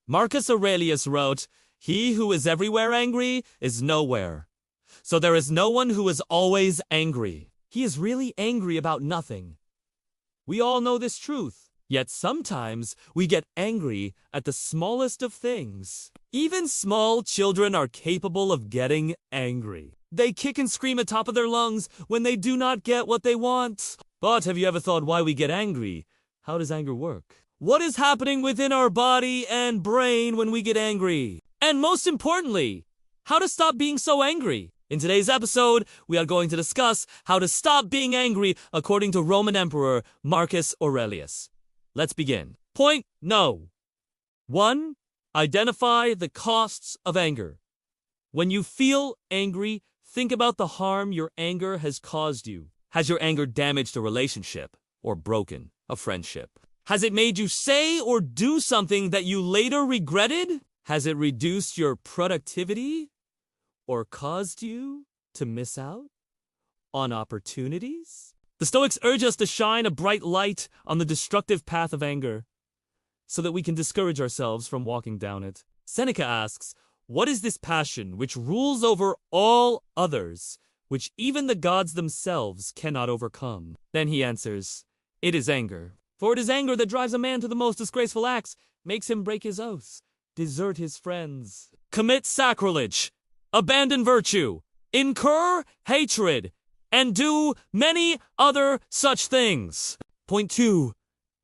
Marcus Aurelius wrote, "He who is everywhere angry is nowhere. So there is no one who is always angry. He is really angry about nothing." We all know this truth, yet sometimes we get angry at the smallest of things. Even small children are capable of getting angry. They kick and scream at top of their lungs when they do not get what they want. But have you ever thought why we get angry? How does anger work? What is happening within our body and brain when we get angry? And most importantly, how to stop being so angry? In today's episode, we are going to discuss how to stop being angry according to Roman Emperor Marcus Aurelius. Let's begin. Point no. 1. Identify the costs of anger. When you feel angry, think about the harm your anger has caused you. Has your anger damaged a relationship or broken a friendship? Has it made you say or do something that you later regretted? Has it reduced your productivity or caused you to miss out on opportunities? The Stoics urge us to shine a bright light on the destructive path of anger so that we can discourage ourselves from walking down it. Seneca asks, "What is this passion which rules over all others, which even the gods themselves cannot overcome?" Then he answers, "It is anger. For it is anger that drives a man to the most disgraceful acts, makes him break his oaths, desert his friends, commit sacrilege, abandon virtue, incur hatred, and do many other such things." Point 2.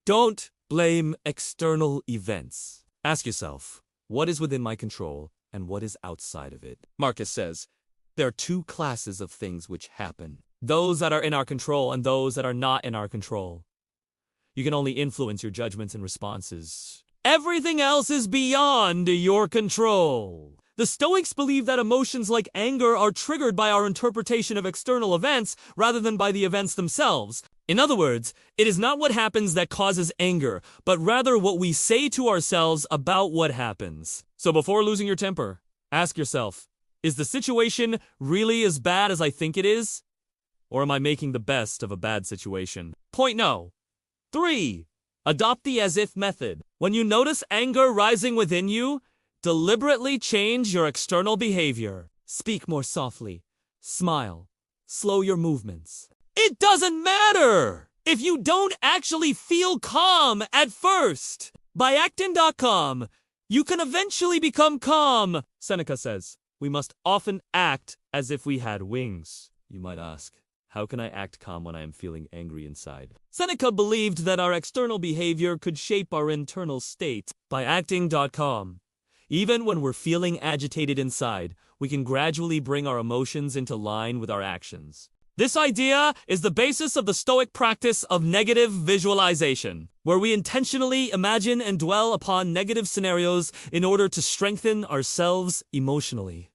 Don't blame external events. Ask yourself, what is within my control and what is outside of it? Marcus says, there are two classes of things which happen. Those that are in our control and those that are not in our control. You can only influence your judgments and responses. Everything else is beyond your control. The Stoics believe that emotions like anger are triggered by our interpretation of external events rather than by the events themselves. In other words, it is not what happens that causes anger, but rather what we say to ourselves about what happens. So before losing your temper, ask yourself, is the situation really as bad as I think it is? Or am I making the best of a bad situation? Point no. 3. Adopt the as-if method. When you notice anger rising within you, deliberately change your external behavior. Speak more softly. Smile. Slow your movements. It doesn't matter if you don't actually feel calm at first. By acting.com, you can eventually become calm. Seneca says, we must often act as if we had wings. You might ask, how can I act calm when I am feeling angry inside? Seneca believed that our external behavior could shape our internal state. By acting.com, even when we're feeling agitated inside, we can gradually bring our emotions into line with our actions. This idea is the basis of the Stoic practice of negative visualization, where we intentionally imagine and dwell upon negative scenarios in order to strengthen ourselves emotionally.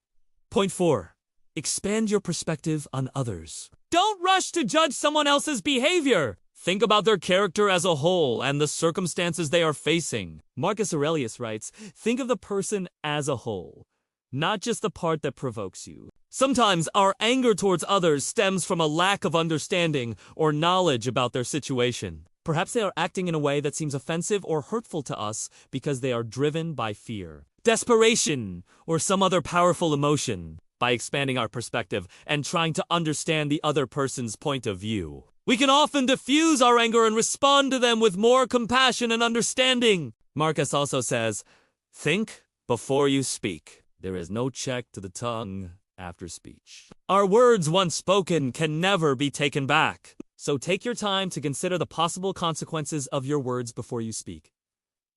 Point 4. Expand your perspective on others. Don't rush to judge someone else's behavior. Think about their character as a whole and the circumstances they are facing. Marcus Aurelius writes, think of the person as a whole, not just the part that provokes you. Sometimes our anger towards others stems from a lack of understanding or knowledge about their situation. Perhaps they are acting in a way that seems offensive or hurtful to us because they are driven by fear, desperation, or some other powerful emotion. By expanding our perspective and trying to understand the other person's point of view, we can often diffuse our anger and respond to them with more compassion and understanding. Marcus also says, think before you speak. There is no check to the tongue after speech. Our words once spoken can never be taken back. So take your time to consider the possible consequences of your words before you speak.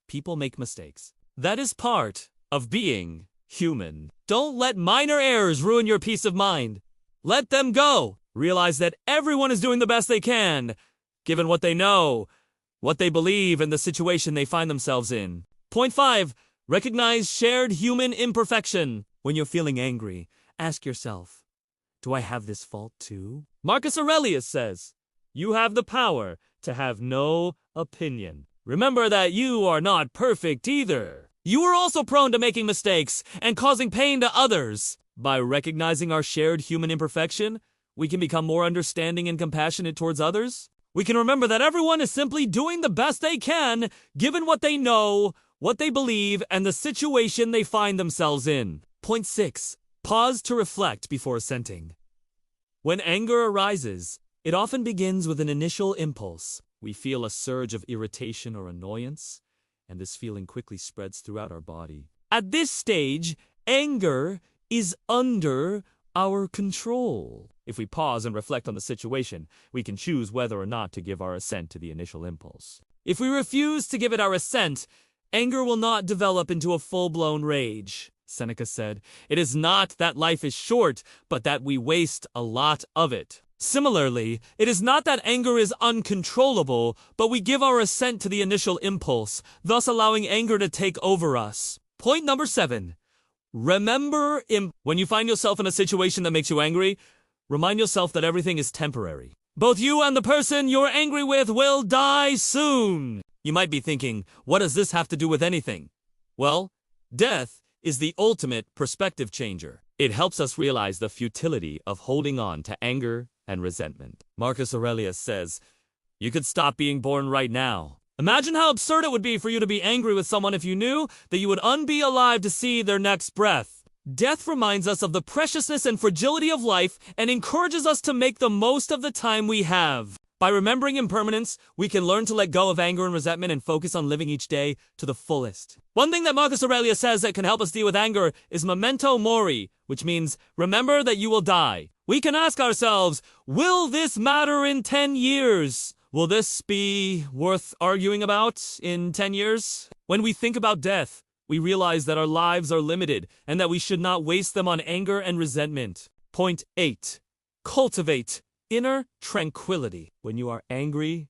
People make mistakes. That is part of being human. Don't let minor errors ruin your peace of mind. Let them go. Realize that everyone is doing the best they can, given what they know, what they believe, and the situation they find themselves in. Point 5. Recognize shared human imperfection. When you're feeling angry, ask yourself, do I have this fault too? Marcus Aurelius says, you have the power to have no opinion. Remember that you are not perfect either. You are also prone to making mistakes and causing pain to others. By recognizing our shared human imperfection, we can become more understanding and compassionate towards others. We can remember that everyone is simply doing the best they can, given what they know, what they believe, and the situation they find themselves in. Point 6. Pause to reflect before assenting. When anger arises, it often begins with an initial impulse. We feel a surge of irritation or annoyance, and this feeling quickly spreads throughout our body. At this stage, anger is under our control. If we pause and reflect on the situation, we can choose whether or not to give our assent to the initial impulse. If we refuse to give it our assent, anger will not develop into a full-blown rage. Seneca said, "It is not that life is short, but that we waste a lot of it." Similarly, it is not that anger is uncontrollable, but we give our assent to the initial impulse, thus allowing anger to take over us. Point number 7. Remember, when you find yourself in a situation that makes you angry, remind yourself that everything is temporary. Both you and the person you're angry with will die soon. You might be thinking, what does this have to do with anything? Well, death is the ultimate perspective changer. It helps us realize the futility of holding on to anger and resentment. Marcus Aurelius says, "You could stop being born right now." Imagine how absurd it would be for you to be angry with someone if you knew that you would be alive to see their next breath. Death reminds us of the preciousness and fragility of life and encourages us to make the most of the time we have. By remembering impermanence, we can learn to let go of anger and resentment and focus on living each day to the fullest. One thing that Marcus Aurelius says that can help us deal with anger is memento mori, which means remember that you will die. We can ask ourselves, will this matter in 10 years? Will this be worth arguing about in 10 years? When we think about death, we realize that our lives are limited and that we should not waste them on anger and resentment. Point 8. Cultivate inner tranquility. When you are angry,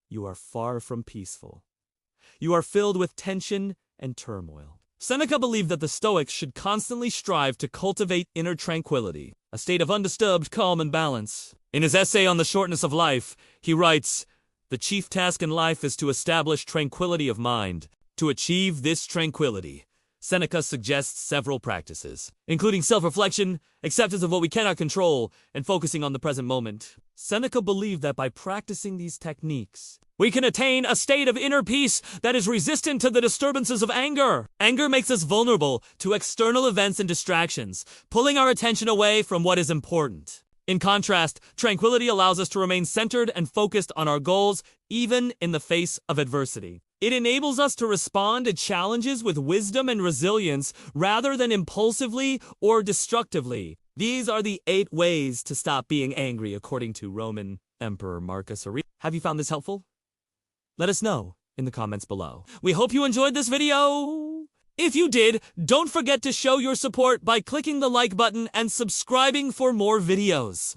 you are far from peaceful. You are filled with tension and turmoil. Seneca believed that the Stoics should constantly strive to cultivate inner tranquility, a state of undisturbed calm and balance. In his essay on the shortness of life, he writes, "The chief task in life is to establish tranquility of mind. To achieve this tranquility, Seneca suggests several practices, including self-reflection, acceptance of what we cannot control, and focusing on the present moment." Seneca believed that by practicing these techniques, we can attain a state of inner peace that is resistant to the disturbances of anger. Anger makes us vulnerable to external events and distractions, pulling our attention away from what is important. In contrast, tranquility allows us to remain centered and focused on our goals, even in the face of adversity. It enables us to respond to challenges with wisdom and resilience rather than impulsively or destructively. These are the 8 ways to stop being angry, according to Roman Emperor Marcus Aurelius. Have you found this helpful? Let us know in the comments below. We hope you enjoyed this video. If you did, don't forget to show your support by clicking the like button and subscribing for more videos.